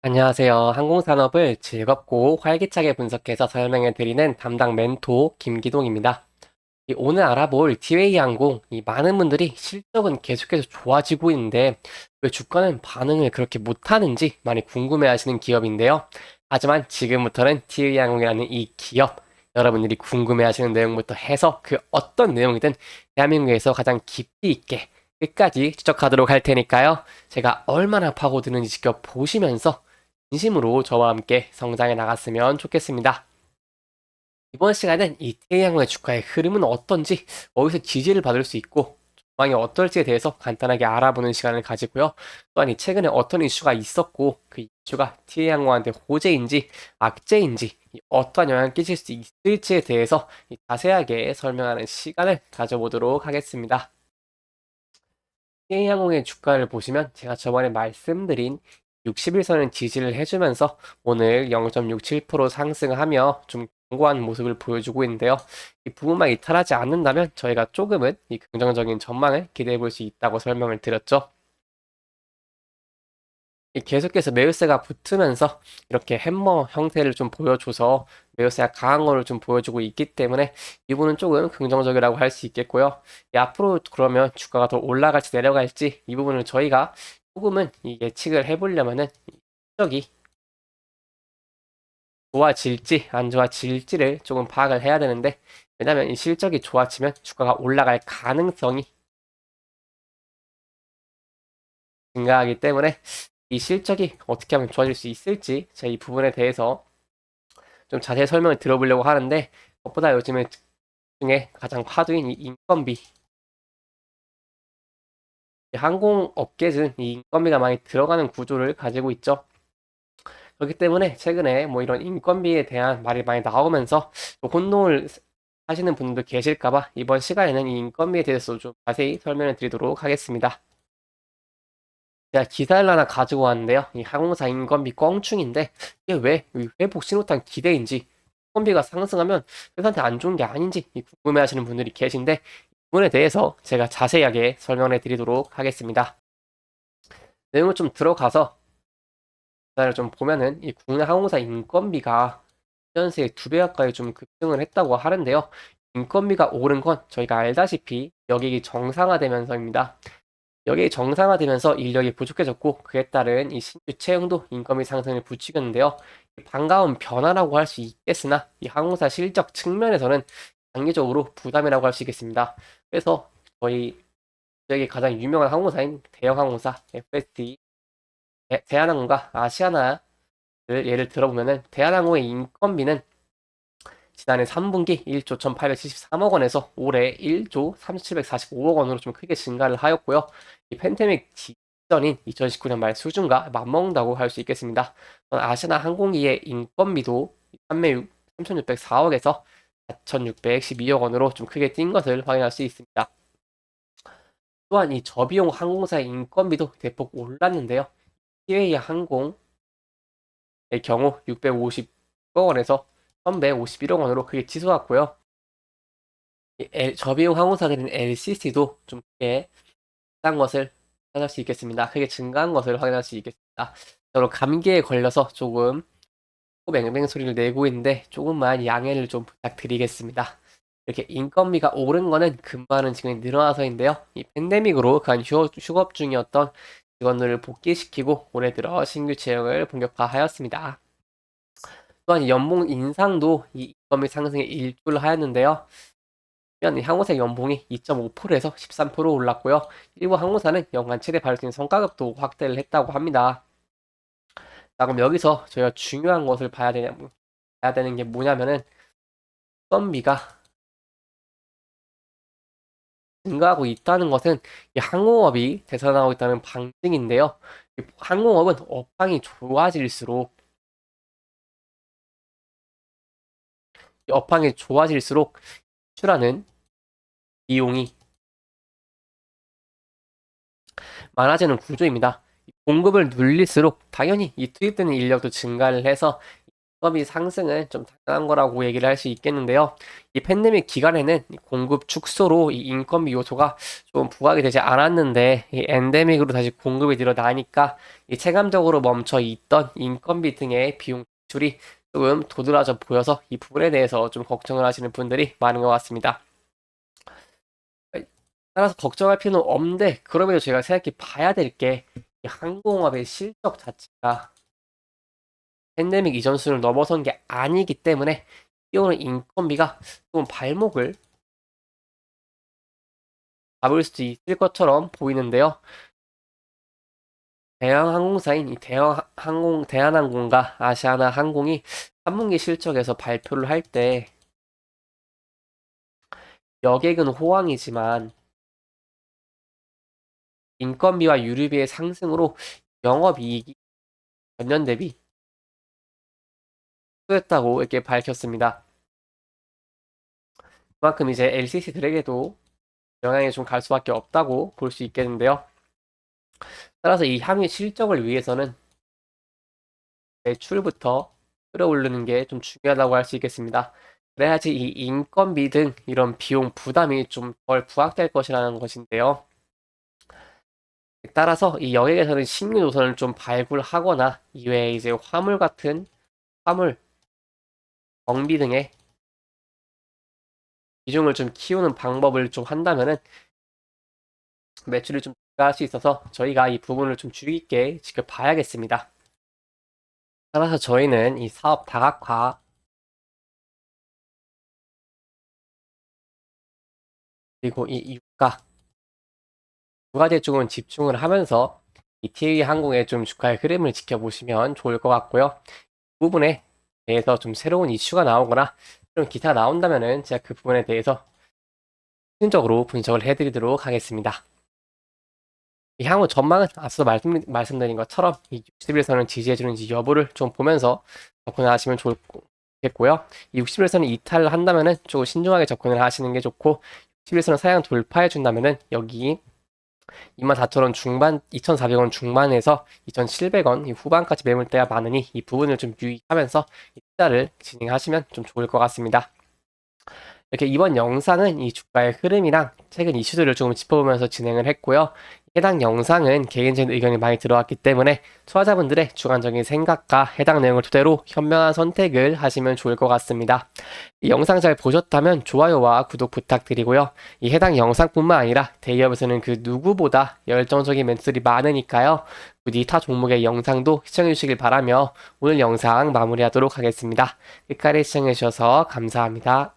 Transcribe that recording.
안녕하세요. 항공산업을 즐겁고 활기차게 분석해서 설명해 드리는 담당 멘토 김기동입니다. 오늘 알아볼 티웨이 항공, 많은 분들이 실적은 계속해서 좋아지고 있는데 왜 주가는 반응을 그렇게 못하는지 많이 궁금해 하시는 기업인데요. 하지만 지금부터는 티웨이 항공이라는 이 기업, 여러분들이 궁금해 하시는 내용부터 해서 그 어떤 내용이든 대한민국에서 가장 깊이 있게 끝까지 추적하도록 할 테니까요. 제가 얼마나 파고드는지 지켜보시면서 진심으로 저와 함께 성장해 나갔으면 좋겠습니다. 이번 시간은 이 태양의 주가의 흐름은 어떤지, 어디서 지지를 받을 수 있고, 전망이 어떨지에 대해서 간단하게 알아보는 시간을 가지고요. 또한 이 최근에 어떤 이슈가 있었고, 그 이슈가 태양광한테 호재인지, 악재인지, 어떠한 영향을 끼칠 수 있을지에 대해서 자세하게 설명하는 시간을 가져보도록 하겠습니다. K항공의 주가를 보시면 제가 저번에 말씀드린 60일선을 지지를 해주면서 오늘 0.67% 상승하며 좀 견고한 모습을 보여주고 있는데요. 이 부분만 이탈하지 않는다면 저희가 조금은 이 긍정적인 전망을 기대해 볼 수 있다고 설명을 드렸죠. 계속해서 매우세가 붙으면서 이렇게 햄머 형태를 좀 보여줘서 매우세가 강한 거를 좀 보여주고 있기 때문에 이 부분은 조금 긍정적이라고 할 수 있겠고요. 앞으로 그러면 주가가 더 올라갈지 내려갈지 이 부분을 저희가 조금은 예측을 해보려면은 실적이 좋아질지 안 좋아질지를 조금 파악을 해야 되는데, 왜냐면 이 실적이 좋아지면 주가가 올라갈 가능성이 증가하기 때문에 이 실적이 어떻게 하면 좋아질 수 있을지 제가 이 부분에 대해서 좀 자세히 설명을 들어보려고 하는데, 그것보다 요즘에 중에 가장 화두인 이 인건비, 항공업계는 이 인건비가 많이 들어가는 구조를 가지고 있죠. 그렇기 때문에 최근에 뭐 이런 인건비에 대한 말이 많이 나오면서 또 혼동을 하시는 분도 계실까봐 이번 시간에는 이 인건비에 대해서 좀 자세히 설명을 드리도록 하겠습니다. 제가 기사를 하나 가지고 왔는데요. 이 항공사 인건비 껑충인데 이게 왜 회복 신호탄 기대인지, 인건비가 상승하면 회사한테 안 좋은 게 아닌지 궁금해하시는 분들이 계신데, 이 부분에 대해서 제가 자세하게 설명해 드리도록 하겠습니다. 내용을 좀 들어가서 기사를 좀 보면은 이 국내 항공사 인건비가 전세 2배 가까이 좀 급등을 했다고 하는데요. 인건비가 오른 건 저희가 알다시피 여객이 정상화되면서입니다. 여객이 정상화되면서 인력이 부족해졌고, 그에 따른 이 신규 채용도 인건비 상승을 부추겼는데요. 반가운 변화라고 할 수 있겠으나 이 항공사 실적 측면에서는 장기적으로 부담이라고 할 수 있겠습니다. 그래서 저희 지역의 가장 유명한 항공사인 대형 항공사 FST, 대한항공과 아시아나를 예를 들어보면은, 대한항공의 인건비는 지난해 3분기 1조 1,873억 원에서 올해 1조 3,745억 원으로 좀 크게 증가를 하였고요. 이 팬데믹 직전인 2019년 말 수준과 맞먹는다고 할 수 있겠습니다. 아시아나 항공기의 인건비도 3,604억에서 4,612억 원으로 좀 크게 뛴 것을 확인할 수 있습니다. 또한 이 저비용 항공사의 인건비도 대폭 올랐는데요. 티웨이 항공의 경우 650억 원에서 1,151억 원으로 크게 치솟았고요. 저비용 항공사들인 LCC도 좀 크게 싼 것을 확인할 수 있겠습니다. 크게 증가한 것을 확인할 수 있겠습니다. 저로 감기에 걸려서 조금 맹맹 소리를 내고 있는데 조금만 양해를 좀 부탁드리겠습니다. 이렇게 인건비가 오른 거는 근무하는 직원이 늘어나서인데요. 이 팬데믹으로 간 휴업 중이었던 직원들을 복귀시키고 올해 들어 신규 채용을 본격화하였습니다. 또한 연봉 인상도 이 인건비 상승에 일조를 하였는데요. 항공사 연봉이 2.5%에서 13% 올랐고요. 일부 항공사는 연간 최대 받을 수 있는 성과급도 확대를 했다고 합니다. 자, 그럼 여기서 저희가 중요한 것을 봐야 되는 게 뭐냐면은, 선비가 증가하고 있다는 것은 이 항공업이 되살아나고 있다는 방증인데요. 이 항공업은 업황이 좋아질수록, 이 업황이 좋아질수록 수출하는 비용이 많아지는 구조입니다. 공급을 늘릴수록 당연히 이 투입되는 인력도 증가를 해서 인건비 상승은 좀 당연한 거라고 얘기를 할 수 있겠는데요. 이 팬데믹 기간에는 이 공급 축소로 이 인건비 요소가 좀 부각이 되지 않았는데 이 엔데믹으로 다시 공급이 늘어나니까 이 체감적으로 멈춰 있던 인건비 등의 비용 지출이 조금 도드라져 보여서 이 부분에 대해서 좀 걱정을 하시는 분들이 많은 것 같습니다. 따라서 걱정할 필요는 없는데 그럼에도 제가 생각해 봐야 될 게 항공업의 실적 자체가 팬데믹 이전 수준을 넘어선 게 아니기 때문에 뛰어오는 인건비가 좀 발목을 잡을 수 있을 것처럼 보이는데요. 대한항공사인 이 대한항공과 아시아나항공이 3분기 실적에서 발표를 할 때 여객은 호황이지만 인건비와 유류비의 상승으로 영업이익이 전년 대비 감소했다고 이렇게 밝혔습니다. 그만큼 이제 LCC들에게도 영향이 좀 갈 수밖에 없다고 볼 수 있겠는데요. 따라서 이 향후 실적을 위해서는 매출부터 끌어올리는 게 좀 중요하다고 할 수 있겠습니다. 그래야지 이 인건비 등 이런 비용 부담이 좀 덜 부각될 것이라는 것인데요. 따라서 이 여객에서는 신규 노선을 좀 발굴하거나 이외에 이제 화물 같은 화물 정비 등의 비중을 좀 키우는 방법을 좀 한다면은 매출을 좀 증가할 수 있어서 저희가 이 부분을 좀 주의 깊게 지켜봐야겠습니다. 따라서 저희는 이 사업 다각화 그리고 이 유가 두 가지 쪽은 집중을 하면서 이 티웨이 항공의 좀 주가의 흐름을 지켜보시면 좋을 것 같고요. 그 부분에 대해서 좀 새로운 이슈가 나오거나 좀 기사가 나온다면은 제가 그 부분에 대해서 심적으로 분석을 해드리도록 하겠습니다. 이 향후 전망은 앞서 말씀드린 것처럼 이 60일선을 지지해주는지 여부를 좀 보면서 접근하시면 좋겠고요. 이 60일선을 이탈을 한다면은 조금 신중하게 접근을 하시는 게 좋고 60일선을 사양 돌파해 준다면은 여기 24,000원 중반, 2,400원 중반에서 2,700원 후반까지 매물대가 많으니 이 부분을 좀 유의하면서 투자를 진행하시면 좀 좋을 것 같습니다. 이렇게 이번 영상은 이 주가의 흐름이랑 최근 이슈들을 조금 짚어보면서 진행을 했고요. 해당 영상은 개인적인 의견이 많이 들어왔기 때문에 투자자분들의 주관적인 생각과 해당 내용을 토대로 현명한 선택을 하시면 좋을 것 같습니다. 이 영상 잘 보셨다면 좋아요와 구독 부탁드리고요. 이 해당 영상뿐만 아니라 대기업에서는 그 누구보다 열정적인 멘트들이 많으니까요. 부디 타 종목의 영상도 시청해 주시길 바라며 오늘 영상 마무리하도록 하겠습니다. 끝까지 시청해 주셔서 감사합니다.